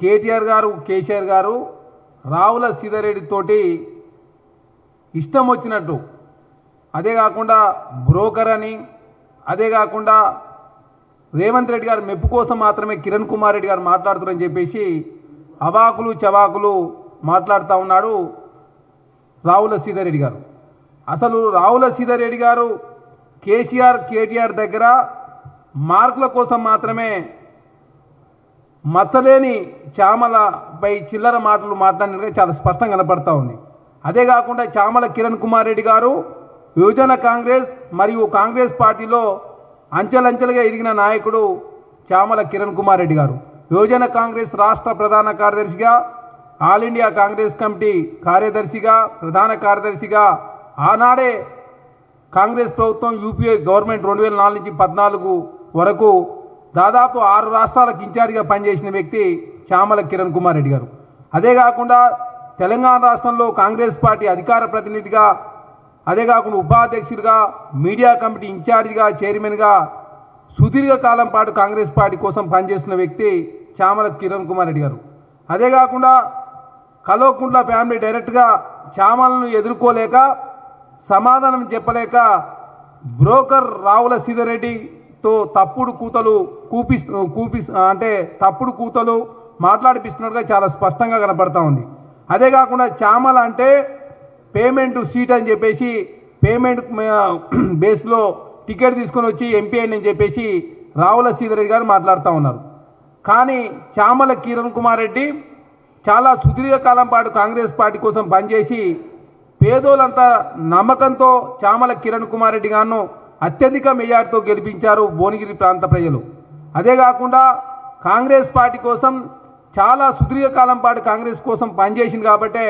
కేటీఆర్ గారు కేసీఆర్ గారు రావుల సీతారెడ్డి తోటి ఇష్టం వచ్చినట్టు, అదే కాకుండా బ్రోకర్ అని, అదే కాకుండా రేవంత్ రెడ్డి గారు మెప్పు కోసం మాత్రమే కిరణ్ కుమార్ రెడ్డి గారు మాట్లాడుతారని చెప్పేసి అవాకులు చవాకులు మాట్లాడుతూ ఉన్నాడు రావుల సీతారెడ్డి గారు. అసలు రావుల సీతారెడ్డి గారు కేసీఆర్ కేటీఆర్ దగ్గర మార్కుల కోసం మాత్రమే మచ్చలేని చామలపై చిల్లర మాటలు మాట్లాడినట్టుగా చాలా స్పష్టంగా కనపడతా ఉంది. అదే కాకుండా చామల కిరణ్ కుమార్ రెడ్డి గారు యువజన కాంగ్రెస్ మరియు కాంగ్రెస్ పార్టీలో అంచెలంచెలుగా ఎదిగిన నాయకుడు చామల కిరణ్ కుమార్ రెడ్డి గారు. యువజన కాంగ్రెస్ రాష్ట్ర ప్రధాన కార్యదర్శిగా, ఆల్ ఇండియా కాంగ్రెస్ కమిటీ కార్యదర్శిగా, ప్రధాన కార్యదర్శిగా ఆనాడే కాంగ్రెస్ ప్రభుత్వం యూపీఏ గవర్నమెంట్ 2004 నుంచి 14 వరకు దాదాపు 6 రాష్ట్రాలకు ఇన్ఛార్జిగా పనిచేసిన వ్యక్తి చామల కిరణ్ కుమార్ రెడ్డి గారు. అదే కాకుండా తెలంగాణ రాష్ట్రంలో కాంగ్రెస్ పార్టీ అధికార ప్రతినిధిగా, అదే కాకుండా ఉపాధ్యక్షుడిగా, మీడియా కమిటీ ఇన్ఛార్జిగా, చైర్మన్గా సుదీర్ఘకాలం పాటు కాంగ్రెస్ పార్టీ కోసం పనిచేసిన వ్యక్తి చామల కిరణ్ కుమార్ రెడ్డి గారు. అదే కాకుండా కల్వకుంట్ల ఫ్యామిలీ డైరెక్ట్గా చామలను ఎదుర్కోలేక, సమాధానం చెప్పలేక బ్రోకర్ రావుల సీతారెడ్డితో తప్పుడు కూతలు మాట్లాడిపిస్తున్నట్టుగా చాలా స్పష్టంగా కనపడతా ఉంది. అదే కాకుండా చామల అంటే పేమెంట్ సీట్ అని చెప్పేసి పేమెంట్ బేస్లో టికెట్ తీసుకొని వచ్చి ఎంపీ అని చెప్పేసి రావుల సీతారెడ్డి గారు మాట్లాడుతూ ఉన్నారు. కానీ చామల కిరణ్ కుమార్ రెడ్డి చాలా సుదీర్ఘకాలం పాటు కాంగ్రెస్ పార్టీ కోసం పనిచేసి పేదోళ్ళంతా నమ్మకంతో చామల కిరణ్ కుమార్ రెడ్డి గారిను అత్యధిక మెజార్టీతో గెలిపించారు భువనగిరి ప్రాంత ప్రజలు. అదే కాకుండా కాంగ్రెస్ పార్టీ కోసం చాలా సుదీర్ఘకాలం పాటు కాంగ్రెస్ కోసం పనిచేసింది కాబట్టే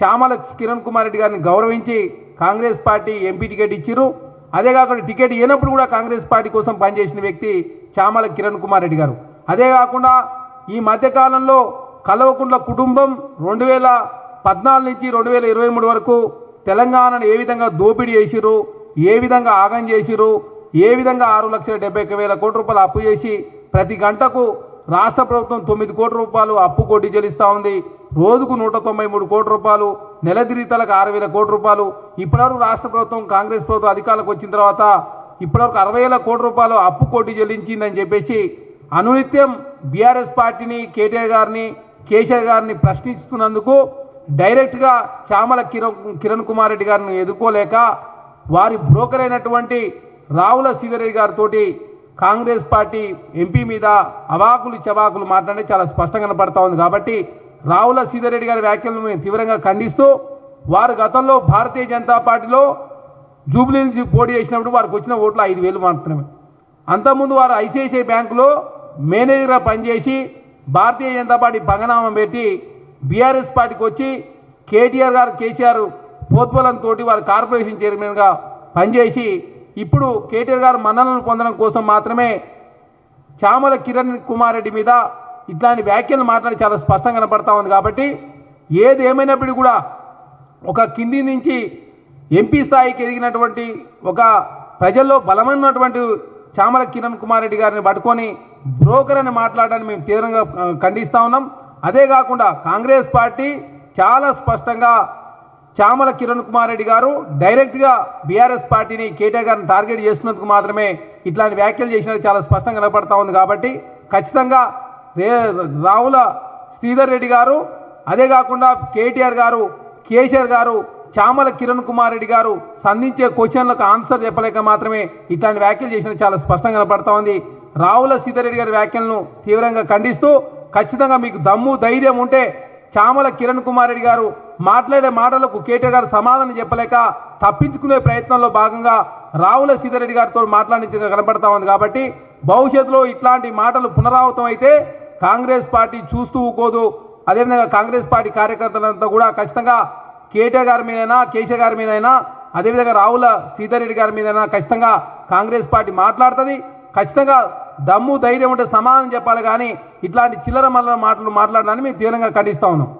చామల కిరణ్ కుమార్ రెడ్డి గారిని గౌరవించి కాంగ్రెస్ పార్టీ ఎంపీ టికెట్ ఇచ్చిరు. అదే కాకుండా టికెట్ ఇవ్వనప్పుడు కూడా కాంగ్రెస్ పార్టీ కోసం పనిచేసిన వ్యక్తి చామల కిరణ్ కుమార్ రెడ్డి గారు. అదే కాకుండా ఈ మధ్యకాలంలో కల్వకుంట్ల కుటుంబం 2014 నుంచి 2023 వరకు తెలంగాణను ఏ విధంగా దోపిడీ చేసిరు, ఏ విధంగా ఆగం చేసిరు, ఏ విధంగా 6,71,000 కోట్ల రూపాయలు అప్పు చేసి ప్రతి గంటకు రాష్ట్ర ప్రభుత్వం 9 కోట్ల రూపాయలు అప్పు కొట్టి చెల్లిస్తూ ఉంది. రోజుకు 193 కోట్ల రూపాయలు, నెల తిరిగితలకు 6,000 కోట్ల రూపాయలు. ఇప్పటివరకు రాష్ట్ర ప్రభుత్వం కాంగ్రెస్ ప్రభుత్వం అధికారులకు వచ్చిన తర్వాత ఇప్పటివరకు 60,000 కోట్ల రూపాయలు అప్పు కొట్టి చెల్లించిందని చెప్పేసి అనునిత్యం బీఆర్ఎస్ పార్టీని, కేటీఆర్ గారిని, కేసీఆర్ గారిని ప్రశ్నిస్తున్నందుకు డైరెక్ట్గా చామల కిరణ్ కుమార్ రెడ్డి గారిని ఎదుర్కోలేక వారి బ్రోకర్ అయినటువంటి రావుల సీతారెడ్డి గారితో కాంగ్రెస్ పార్టీ ఎంపీ మీద అవాకులు చవాకులు మాట్లాడే చాలా స్పష్టంగా కనపడతా ఉంది. కాబట్టి రావుల సీతారెడ్డి గారి వ్యాఖ్యలను మేము తీవ్రంగా ఖండిస్తూ, వారు గతంలో భారతీయ జనతా పార్టీలో జూబ్లీ నుంచి పోటీ చేసినప్పుడు వారికి వచ్చిన ఓట్లు 5,000 మాత్రమే. అంతకుముందు వారు ఐసిఐసిఐ బ్యాంకులో మేనేజర్గా పనిచేసి భారతీయ జనతా పార్టీ పంగనామం పెట్టి బీఆర్ఎస్ పార్టీకి వచ్చి కేటీఆర్ గారు, కేసీఆర్ పోత్వలంతో వారు కార్పొరేషన్ చైర్మన్గా పనిచేసి ఇప్పుడు కేటీఆర్ గారు మన్ననలు పొందడం కోసం మాత్రమే చామల కిరణ్ కుమార్ రెడ్డి మీద ఇట్లాంటి వ్యాఖ్యలు మాట్లాడి చాలా స్పష్టంగా కనపడతా ఉంది. కాబట్టి ఏది ఏమైనప్పటికీ కూడా ఒక కింది నుంచి ఎంపీ స్థాయికి ఎదిగినటువంటి ఒక ప్రజల్లో బలమైనటువంటి చామల కిరణ్ కుమార్ రెడ్డి గారిని పట్టుకొని బ్రోకర్ అని మాట్లాడడాన్ని మేము తీవ్రంగా ఖండిస్తూ ఉన్నాం. అదే కాకుండా కాంగ్రెస్ పార్టీ చాలా స్పష్టంగా చామల కిరణ్ కుమార్ రెడ్డి గారు డైరెక్ట్గా బీఆర్ఎస్ పార్టీని, కేటీఆర్ గారిని టార్గెట్ చేసినందుకు మాత్రమే ఇట్లాంటి వ్యాఖ్యలు చేసినట్టు చాలా స్పష్టంగా కనపడతా ఉంది. కాబట్టి ఖచ్చితంగా రావుల శ్రీధర్ రెడ్డి గారు, అదే కాకుండా కేటీఆర్ గారు, కేసీఆర్ గారు, చామల కిరణ్ కుమార్ రెడ్డి గారు సంధించే క్వశ్చన్లకు ఆన్సర్ చెప్పలేక మాత్రమే ఇట్లాంటి వ్యాఖ్యలు చేసినట్టు చాలా స్పష్టంగా కనపడతా ఉంది. రావుల సీతారెడ్డి గారి వ్యాఖ్యలను తీవ్రంగా ఖండిస్తూ, ఖచ్చితంగా మీకు దమ్ము ధైర్యం ఉంటే చామల కిరణ్ కుమార్ రెడ్డి గారు మాట్లాడే మాటలకు కేటీఆర్ గారు సమాధానం చెప్పలేక తప్పించుకునే ప్రయత్నంలో భాగంగా రావుల సీతారెడ్డి గారితో మాట్లాడించగా కనపడతా ఉంది. కాబట్టి భవిష్యత్తులో ఇట్లాంటి మాటలు పునరావృతం అయితే కాంగ్రెస్ పార్టీ చూస్తూ ఊకోదు. అదేవిధంగా కాంగ్రెస్ పార్టీ కార్యకర్తలంతా కూడా ఖచ్చితంగా కేటీఆర్ గారి మీదైనా, కేసీఆర్ గారి మీదైనా, అదేవిధంగా రావుల సీతారెడ్డి గారి మీదైనా ఖచ్చితంగా కాంగ్రెస్ పార్టీ మాట్లాడుతుంది. ఖచ్చితంగా దమ్ము ధైర్యం ఉంటే సమాధానం చెప్పాలి, కానీ ఇట్లాంటి చిల్లర మల్లర మాటలు మాట్లాడడాన్ని మేము తీవ్రంగా ఖండిస్తా ఉన్నాం.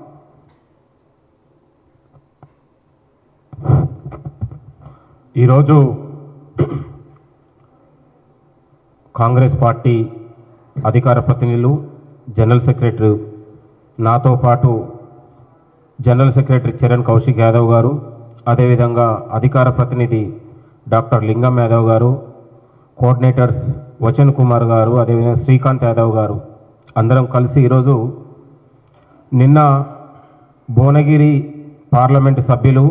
ఈరోజు కాంగ్రెస్ పార్టీ అధికార ప్రతినిధులు, జనరల్ సెక్రటరీ నాతో పాటు జనరల్ సెక్రటరీ చరణ్ కౌశిక్ యాదవ్ గారు, అదేవిధంగా అధికార ప్రతినిధి డాక్టర్ లింగం యాదవ్ గారు, కోఆర్డినేటర్స్ వచన్ కుమార్ గారు, అదేవిధంగా శ్రీకాంత్ యాదవ్ గారు అందరం కలిసి ఈరోజు నిన్న భువనగిరి పార్లమెంటు సభ్యులు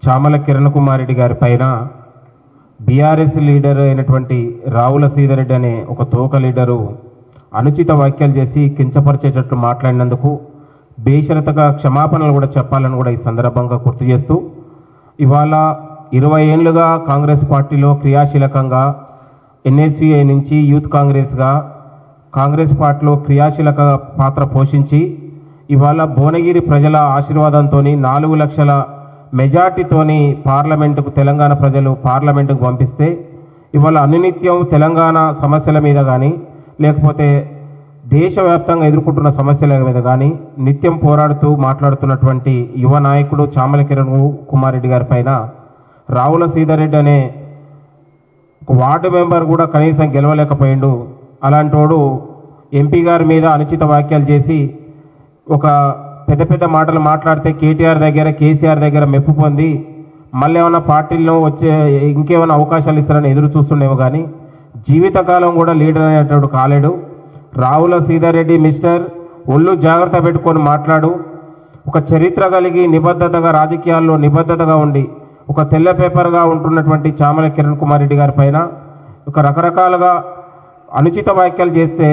చామల కిరణ్ కుమార్ రెడ్డి గారి పైన బీఆర్ఎస్ లీడర్ అయినటువంటి రావుల సీతారెడ్డి అనే ఒక తోక లీడరు అనుచిత వ్యాఖ్యలు చేసి కించపరిచేటట్లు మాట్లాడినందుకు బేషరతగా క్షమాపణలు కూడా చెప్పాలని కూడా ఈ సందర్భంగా గుర్తు చేస్తూ, ఇవాళ 20 ఏళ్ళుగా కాంగ్రెస్ పార్టీలో క్రియాశీలకంగా ఎన్ఎస్యుఐ నుంచి యూత్ కాంగ్రెస్గా కాంగ్రెస్ పార్టీలో క్రియాశీలక పాత్ర పోషించి ఇవాళ భువనగిరి ప్రజల ఆశీర్వాదంతో 4 లక్షల మెజార్టీతోని పార్లమెంటుకు తెలంగాణ ప్రజలు పార్లమెంటుకు పంపిస్తే ఇవాళ అనునిత్యం తెలంగాణ సమస్యల మీద కానీ లేకపోతే దేశవ్యాప్తంగా ఎదుర్కొంటున్న సమస్యల మీద కానీ నిత్యం పోరాడుతూ మాట్లాడుతున్నటువంటి యువ నాయకుడు చామల కిరణ్ కుమార్ రెడ్డి గారి పైన రావుల సీతారెడ్డి అనే ఒక వార్డు మెంబర్ కూడా కనీసం గెలవలేకపోయిండు. అలాంటోడు ఎంపీ గారి మీద అనుచిత వ్యాఖ్యలు చేసి ఒక పెద్ద పెద్ద మాటలు మాట్లాడితే కేటీఆర్ దగ్గర కేసీఆర్ దగ్గర మెప్పు పొంది మళ్ళీ ఏమైనా పార్టీల్లో వచ్చే ఇంకేమైనా అవకాశాలు ఇస్తారని ఎదురు చూస్తుండేమో కానీ జీవితకాలం కూడా లీడర్ అనేటోడు కాలేడు. రావుల సీతారెడ్డి మిస్టర్ ఒళ్ళు జాగ్రత్త పెట్టుకొని మాట్లాడు. ఒక చరిత్ర కలిగి నిబద్ధతగా రాజకీయాల్లో నిబద్ధతగా ఉండి ఒక తెల్ల పేపర్గా ఉంటున్నటువంటి చామల కిరణ్ కుమార్ రెడ్డి గారి పైన ఒక రకరకాలుగా అనుచిత వ్యాఖ్యలు చేస్తే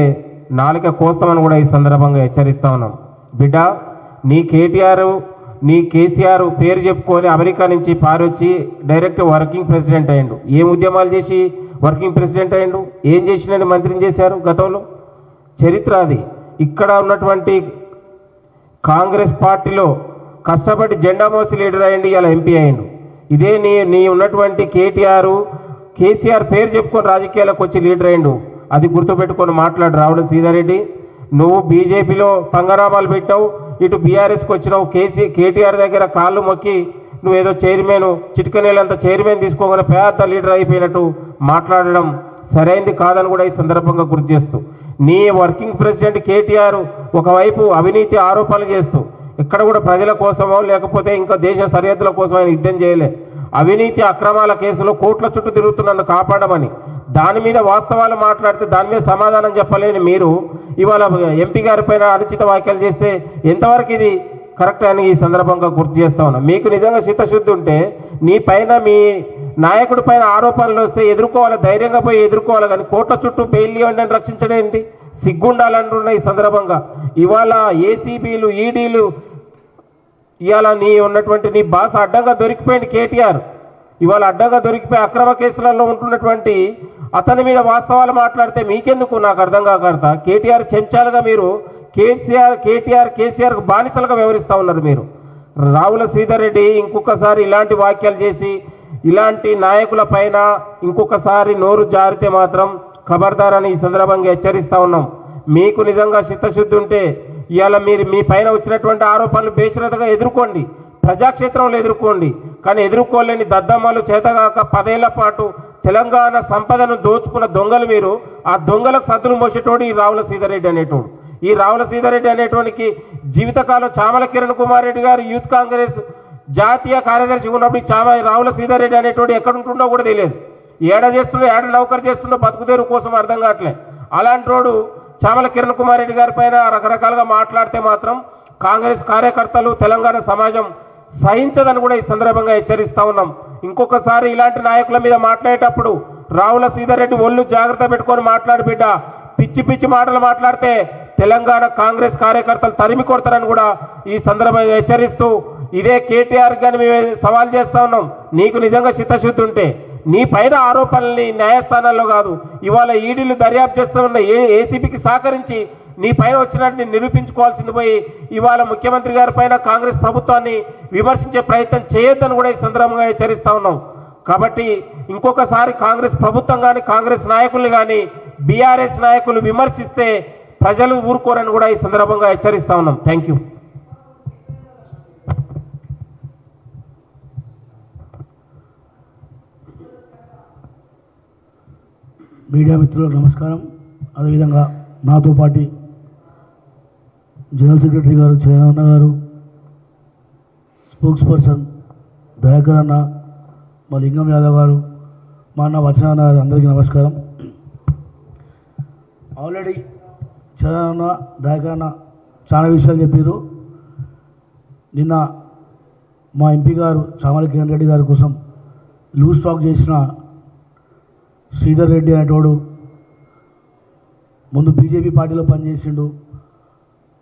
నాలుక కోస్తామని కూడా ఈ సందర్భంగా హెచ్చరిస్తా ఉన్నాం. బిడ్డ, నీ కేటీఆర్ నీ కేసీఆర్ పేరు చెప్పుకొని అమెరికా నుంచి పారొచ్చి డైరెక్ట్ వర్కింగ్ ప్రెసిడెంట్ అయ్యిండు. ఏం ఉద్యమాలు చేసి వర్కింగ్ ప్రెసిడెంట్ అయ్యిండు? ఏం చేసినని మంత్రిని చేశారు గతంలో? చరిత్ర అది. ఇక్కడ ఉన్నటువంటి కాంగ్రెస్ పార్టీలో కష్టపడి జెండా మోసి లీడర్ అయ్యిండు, ఇలా ఎంపీ అయ్యిండు. ఇదే నీ ఉన్నటువంటి కేసీఆర్ పేరు చెప్పుకొని రాజకీయాలకు వచ్చి లీడర్ అయ్యిండు. అది గుర్తుపెట్టుకొని మాట్లాడు రావుల సీతారెడ్డి. నువ్వు బీజేపీలో పంగరామాలు పెట్టావు, ఇటు బీఆర్ఎస్కి వచ్చినావు. కేటీఆర్ దగ్గర కాళ్ళు మొక్కి నువ్వేదో చైర్మన్ చిటికనేలంత చైర్మన్ తీసుకోగానే పెద్ద లీడర్ అయిపోయినట్టు మాట్లాడడం సరైంది కాదని కూడా ఈ సందర్భంగా గుర్తు చేస్తూ, నీ వర్కింగ్ ప్రెసిడెంట్ కేటీఆర్ ఒకవైపు అవినీతి ఆరోపణలు చేస్తూ ఇక్కడ కూడా ప్రజల కోసమో లేకపోతే ఇంకా దేశ సరిహద్దుల కోసం ఆయన యుద్ధం చేయలే. అవినీతి అక్రమాల కేసులో కోట్ల చుట్టూ తిరుగుతూ నన్ను కాపాడమని దాని మీద వాస్తవాలు మాట్లాడితే దాని మీద సమాధానం చెప్పలేని మీరు ఇవాళ ఎంపీ గారి పైన అనుచిత వ్యాఖ్యలు చేస్తే ఎంతవరకు ఇది కరెక్ట్ అని ఈ సందర్భంగా గుర్తు చేస్తా ఉన్నా. మీకు నిజంగా చిత్తశుద్ధి ఉంటే నీ పైన మీ నాయకుడి పైన ఆరోపణలు వస్తే ఎదుర్కోవాలి, ధైర్యంగా పోయి ఎదుర్కోవాలి. కానీ కోట్ల చుట్టూ పెళ్లి వండని రక్షించడం ఏంటి? సిగ్గుండాలంటున్న ఈ సందర్భంగా ఇవాళ ఏసీబీలు ఈడీలు ఇవాళ నీ బాస్ అడ్డంగా దొరికిపోయింది కేటీఆర్. ఇవాళ అడ్డంగా దొరికిపోయి అక్రమ కేసులలో ఉంటున్నటువంటి అతని మీద వాస్తవాలు మాట్లాడితే మీకెందుకు నాకు అర్థం కాకర్త. కేటీఆర్ చెంచాలుగా మీరు కేసీఆర్కు బానిసలుగా వ్యవహరిస్తూ ఉన్నారు మీరు. రావుల సీతారెడ్డి ఇంకొకసారి ఇలాంటి వ్యాఖ్యలు చేసి ఇలాంటి నాయకుల పైన ఇంకొకసారి నోరు జారితే మాత్రం ఖబర్దారని ఈ సందర్భంగా హెచ్చరిస్తూ ఉన్నాం. మీకు నిజంగా చిత్తశుద్ధి ఉంటే ఇవాళ మీరు మీ పైన వచ్చినటువంటి ఆరోపణలు బేషరతగా ఎదుర్కోండి, ప్రజాక్షేత్రంలో ఎదుర్కోండి. కానీ ఎదుర్కోలేని దద్దమ్మలు చేతగాక 10 ఏళ్ల పాటు తెలంగాణ సంపదను దోచుకున్న దొంగలు మీరు. ఆ దొంగలకు సద్దులు మోసేటోడు ఈ రావుల సీతారెడ్డి అనేటోడు. ఈ రావుల సీతారెడ్డి అనేటోనికి జీవితకాలం చామల కిరణ్ కుమార్ రెడ్డి గారు యూత్ కాంగ్రెస్ జాతీయ కార్యదర్శి ఉన్నప్పుడు రావుల సీతారెడ్డి అనేటోడు ఎక్కడ ఉంటుండో కూడా తెలియదు. ఏడ నౌకరు చేస్తుండో బతుకుదేరు కోసం అర్థం కావట్లే. అలాంటి రోడ్డు చామల కిరణ్ కుమార్ రెడ్డి గారి పైన రకరకాలుగా మాట్లాడితే మాత్రం కాంగ్రెస్ కార్యకర్తలు తెలంగాణ సమాజం సహించదని కూడా ఈ సందర్భంగా హెచ్చరిస్తూ ఉన్నాం. ఇంకొకసారి ఇలాంటి నాయకుల మీద మాట్లాడేటప్పుడు రావుల సీతారెడ్డి ఒళ్ళు జాగ్రత్త పెట్టుకొని మాట్లాడి బిడ్డ. పిచ్చి పిచ్చి మాటలు మాట్లాడితే తెలంగాణ కాంగ్రెస్ కార్యకర్తలు తరిమి కొడతారని కూడా ఈ సందర్భంగా హెచ్చరిస్తూ ఇదే కేటీఆర్ కానీ మేము సవాల్ చేస్తూ ఉన్నాం. నీకు నిజంగా చిత్తశుద్ధి ఉంటే నీ పైన ఆరోపణల్ని న్యాయస్థానాల్లో కాదు ఇవాళ ఈడీలు దర్యాప్తు చేస్తూ ఉన్న ఏసీబీకి సహకరించి నీ పైన వచ్చినట్టు నిరూపించుకోవాల్సింది పోయి ఇవాళ ముఖ్యమంత్రి గారి పైన కాంగ్రెస్ ప్రభుత్వాన్ని విమర్శించే ప్రయత్నం చేయొద్దని కూడా ఈ సందర్భంగా హెచ్చరిస్తూ ఉన్నాం. కాబట్టి ఇంకొకసారి కాంగ్రెస్ ప్రభుత్వం కానీ కాంగ్రెస్ నాయకుల్ని కానీ బీఆర్ఎస్ నాయకులు విమర్శిస్తే ప్రజలు ఊరుకోరని కూడా ఈ సందర్భంగా హెచ్చరిస్తూ ఉన్నాం. Thank you. మీడియా మిత్రులకు నమస్కారం. అదేవిధంగా నాతో పాటు జనరల్ సెక్రటరీ గారు చరణ్ గారు, స్పోక్స్ పర్సన్ దయాకర్ అన్న, మా లింగం యాదవ్ గారు, మా అన్న వచన అన్న గారు, అందరికీ నమస్కారం. ఆల్రెడీ చరణ్ అన్న, దయాకర్ అన్న చాలా విషయాలు చెప్పారు. నిన్న మా ఎంపీ గారు చామల కిరణ్ రెడ్డి గారి కోసం లూజ్ స్టాక్ చేసిన శ్రీధర్ రెడ్డి అనేటోడు ముందు బీజేపీ పార్టీలో పనిచేసిండు.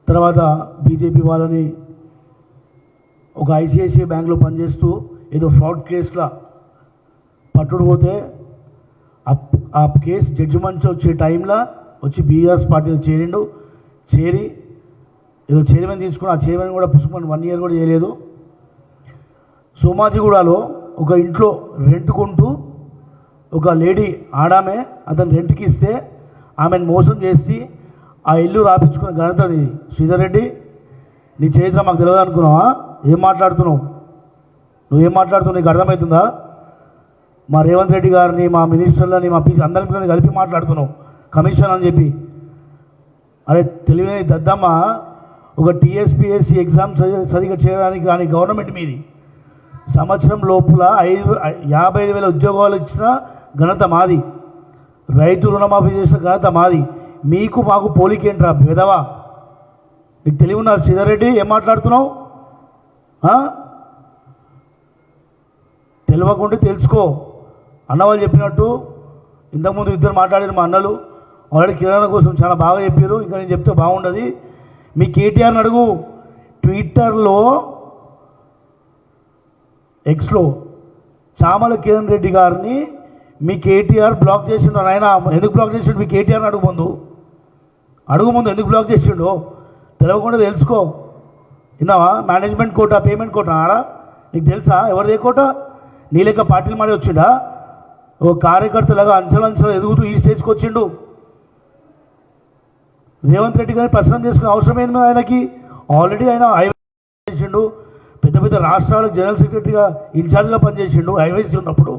తర్వాత బీజేపీ వాళ్ళని ఒక ఐసిఐసిఐ బ్యాంక్లో పనిచేస్తూ ఏదో ఫ్రాడ్ కేసులా పట్టుడు పోతే ఆ కేసు జడ్జిమెంట్ వచ్చే టైంలో వచ్చి బీఆర్ఎస్ పార్టీలో చేరిండు. చేరి ఏదో చైర్మన్ తీసుకుని ఆ చైర్మన్ కూడా పుష్పని 1 year కూడా చేయలేదు. సోమాజిగూడలో ఒక ఇంట్లో రెంట్కుంటూ ఒక లేడీ ఆడామే అతను రెంట్కి ఇస్తే ఆమెను మోసం చేసి ఆ ఇల్లు రాపించుకున్న ఘనత నీది శ్రీధర్ రెడ్డి. నీ చరిత్ర మాకు తెలియదు అనుకున్నావా? ఏం మాట్లాడుతున్నావు? నువ్వేం మాట్లాడుతున్నావు? నీకు అర్థమవుతుందా? మా రేవంత్ రెడ్డి గారిని, మా మినిస్టర్లని, మా పీసీ అందరిని కలిపి మాట్లాడుతున్నావు కమిషన్ అని చెప్పి. అరే తెలివిని దద్దమ్మ, ఒక టీఎస్పీఎస్సీ ఎగ్జామ్ సరిగా చేయడానికి రాని గవర్నమెంట్ మీది. సంవత్సరం లోపల 55,000 ఉద్యోగాలు ఇచ్చిన ఘనత మాది. రైతు రుణమాఫీ చేసిన ఘనత మాది. మీకు మాకు పోలికేంట్రా భేదవా? నీకు తెలివి ఉన్నా శ్రీధర్ రెడ్డి? ఏం మాట్లాడుతున్నావు? తెలియకుంటే తెలుసుకో. అన్నవాళ్ళు చెప్పినట్టు ఇంతకుముందు ఇద్దరు మాట్లాడిన మా అన్నలు ఆల్రెడీ కిరాణా కోసం చాలా బాగా చెప్పారు. ఇంకా నేను చెప్తే బాగుండదు. మీ కేటీఆర్ని అడుగు. ట్విట్టర్లో ఎక్స్లో చామల కిరణ్ రెడ్డి గారిని మీ కేటీఆర్ బ్లాక్ చేసిండు. ఆయన ఎందుకు బ్లాక్ చేసిండు? మీ కేటీఆర్ని అడుగు ముందు ఎందుకు బ్లాక్ చేసిండో తెలియకుండా తెలుసుకో. విన్నావా? మేనేజ్మెంట్ కోటా, పేమెంట్ కోటా ఆడా నీకు తెలుసా? ఎవరిదే కోట? నీ లెక్క పార్టీలు మాడి వచ్చిండా? ఓ కార్యకర్తలాగా అంచెలంచెలు ఎదుగుతూ ఈ స్టేజ్కి వచ్చిండు. రేవంత్ రెడ్డి గారిని ప్రశ్న చేసుకునే అవసరం ఏంది ఆయనకి? ఆల్రెడీ ఆయన హైవేస్ చేసిండు. పెద్ద పెద్ద రాష్ట్రాలకు జనరల్ సెక్రటరీగా ఇన్ఛార్జ్గా పనిచేసిండు హైవేస్ ఉన్నప్పుడు.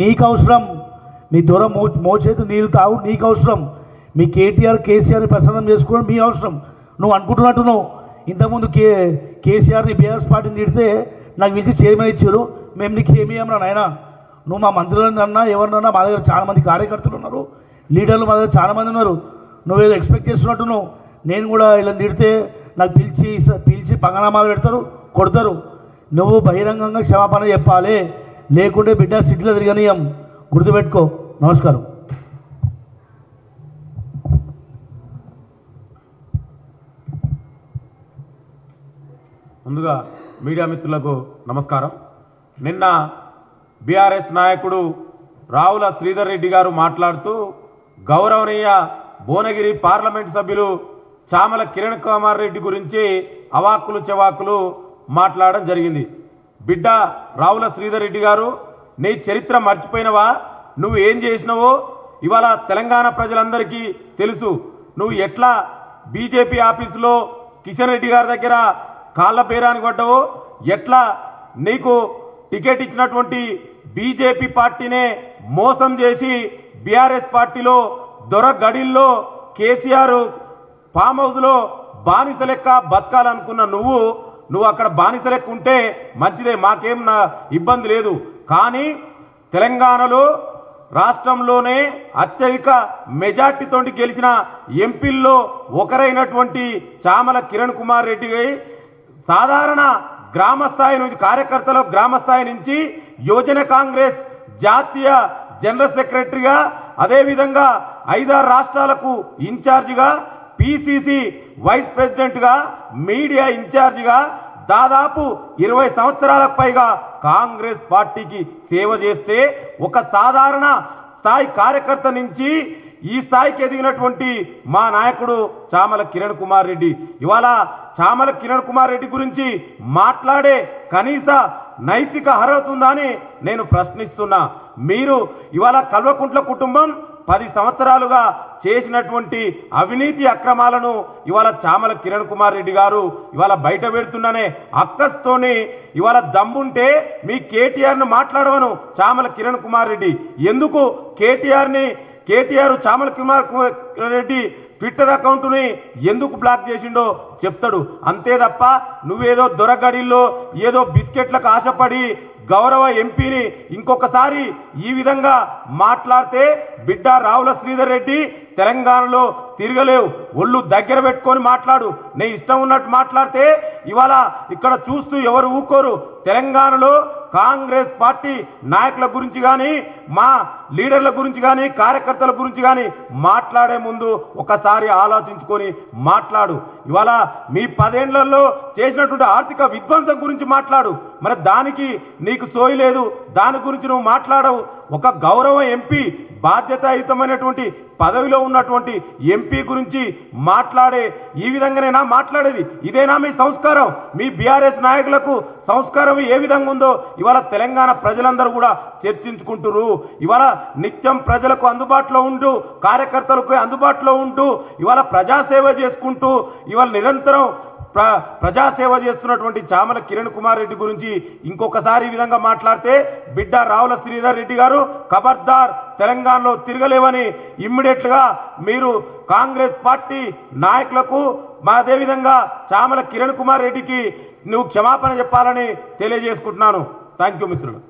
నీకు అవసరం? మీ దూరం మోచేతి నీళ్ళు తాగు, నీకు అవసరం. మీ కేటీఆర్ కేసీఆర్ని ప్రసన్నం చేసుకోవడం మీ అవసరం. నువ్వు అనుకుంటున్నట్టున్నావు. ఇంతకుముందు కేసీఆర్ని బీఆర్ఎస్ పార్టీని తిడితే నాకు పిలిచి చైర్మన్ ఇచ్చారు. మేము నీకు ఏమి ఏమన్నా నాయనా? నువ్వు మా మంత్రులని అన్నా ఎవరినన్నా, మా దగ్గర చాలామంది కార్యకర్తలు ఉన్నారు, లీడర్లు మా దగ్గర చాలామంది ఉన్నారు. నువ్వేదో ఎక్స్పెక్ట్ చేస్తున్నట్టు నువ్వు. నేను కూడా ఇలా తిడితే నాకు పిలిచి పంగనామాలు పెడతారు, కొడతారు. నువ్వు బహిరంగంగా క్షమాపణ చెప్పాలి, లేకుంటే బిడ్డ సిటీలో తిరగనీయం. గుర్తుపెట్టుకో. నమస్కారం. ముందుగా మీడియా మిత్రులకు నమస్కారం. నిన్న బీఆర్ఎస్ నాయకుడు రావుల శ్రీధర్ రెడ్డి గారు మాట్లాడుతూ గౌరవనీయ భువనగిరి పార్లమెంట్ సభ్యులు చామల కిరణ్ కుమార్ రెడ్డి గురించి అవాక్కులు చెవాకులు మాట్లాడడం జరిగింది. బిడ్డ రావుల శ్రీధర్ రెడ్డి గారు, నీ చరిత్ర మర్చిపోయినవా? నువ్వు ఏం చేసినావో ఇవాళ తెలంగాణ ప్రజలందరికీ తెలుసు. నువ్వు ఎట్లా బీజేపీ ఆఫీసులో కిషన్ రెడ్డి గారి దగ్గర కాళ్ళ పేరానికి పడ్డావో, ఎట్లా నీకు టికెట్ ఇచ్చినటువంటి బీజేపీ పార్టీనే మోసం చేసి బీఆర్ఎస్ పార్టీలో దొర గడిల్లో కేసీఆర్ ఫామ్ హౌస్లో బానిస లెక్క బతకాలనుకున్న నువ్వు అక్కడ బానిస లెక్క ఉంటే మంచిదే, మాకేం ఇబ్బంది లేదు. కానీ తెలంగాణలో రాష్ట్రంలోనే అత్యధిక మెజార్టీతో గెలిచిన ఎంపీల్లో ఒకరైనటువంటి చామల కిరణ్ కుమార్ రెడ్డి సాధారణ గ్రామ స్థాయి నుంచి, కార్యకర్తల గ్రామ స్థాయి నుంచి యువజన కాంగ్రెస్ జాతీయ జనరల్ సెక్రటరీగా, అదేవిధంగా 5-6 రాష్ట్రాలకు ఇన్ఛార్జిగా, పిసిసి వైస్ ప్రెసిడెంట్గా, మీడియా ఇన్ఛార్జిగా దాదాపు 20 సంవత్సరాలకు పైగా కాంగ్రెస్ పార్టీకి సేవ చేస్తే ఒక సాధారణ స్థాయి కార్యకర్త నుంచి ఈ స్థాయికి ఎదిగినటువంటి మా నాయకుడు చామల కిరణ్ కుమార్ రెడ్డి. ఇవాళ చామల కిరణ్ కుమార్ రెడ్డి గురించి మాట్లాడే కనీస నైతిక అర్హత ఉందా అని నేను ప్రశ్నిస్తున్నా. మీరు ఇవాళ కల్వకుంట్ల కుటుంబం 10 సంవత్సరాలుగా చేసినటువంటి అవినీతి అక్రమాలను ఇవాళ చామల కిరణ్ కుమార్ రెడ్డి గారు ఇవాళ బయట పెడుతున్నానే అక్కస్తోని ఇవాళ దమ్ముంటే మీ కేటీఆర్ను మాట్లాడవను చామల కిరణ్ కుమార్ రెడ్డి. ఎందుకు కేటీఆర్ని కేటీఆర్ చామల కుమార్ రెడ్డి ట్విట్టర్ అకౌంట్ని ఎందుకు బ్లాక్ చేసిండో చెప్తాడు. అంతే తప్ప నువ్వేదో దొరగడిల్లో ఏదో బిస్కెట్లకు ఆశపడి గౌరవ ఎంపీని ఇంకొకసారి ఈ విధంగా మాట్లాడితే బిడ్డ రావుల శ్రీధర్ రెడ్డి తెలంగాణలో తిరగలేవు. ఒళ్ళు దగ్గర పెట్టుకొని మాట్లాడు. నీ ఇష్టం ఉన్నట్టు మాట్లాడితే ఇవాళ ఇక్కడ చూస్తూ ఎవరు ఊకోరు. తెలంగాణలో కాంగ్రెస్ పార్టీ నాయకుల గురించి కానీ మా లీడర్ల గురించి కానీ కార్యకర్తల గురించి కానీ మాట్లాడే ముందు ఒకసారి ఆలోచించుకొని మాట్లాడు. ఇవాళ మీ 10 ఏళ్లలో చేసినటువంటి ఆర్థిక విధ్వంసం గురించి మాట్లాడు. మరి దానికి నీకు సోయి లేదు, దాని గురించి నువ్వు మాట్లాడవు. ఒక గౌరవ ఎంపీ బాధ్యతాయుతమైనటువంటి పదవిలో ఉన్నటువంటి ఎంపీ గురించి మాట్లాడే ఈ విధంగానేనా మాట్లాడేది? ఇదేనా మీ సంస్కారం? మీ బీఆర్ఎస్ నాయకులకు సంస్కారం ఏ విధంగా ఉందో ఇవాళ తెలంగాణ ప్రజలందరూ కూడా చర్చించుకుంటున్నారు. ఇవాళ నిత్యం ప్రజలకు అందుబాటులో ఉంటూ కార్యకర్తలకు అందుబాటులో ఉంటూ ఇవాళ ప్రజాసేవ చేసుకుంటూ ఇవాళ నిరంతరం ప్రజాసేవ చేస్తున్నటువంటి చామల కిరణ్ కుమార్ రెడ్డి గురించి ఇంకొకసారి ఈ విధంగా మాట్లాడితే బిడ్డ రావుల శ్రీధర్ రెడ్డి గారు ఖబర్దార్, తెలంగాణలో తిరగలేవని ఇమ్మీడియట్గా మీరు కాంగ్రెస్ పార్టీ నాయకులకు అదేవిధంగా చామల కిరణ్ కుమార్ రెడ్డికి నువ్వు క్షమాపణ చెప్పాలని తెలియజేసుకుంటున్నాను. థ్యాంక్ యూ మిత్రులు.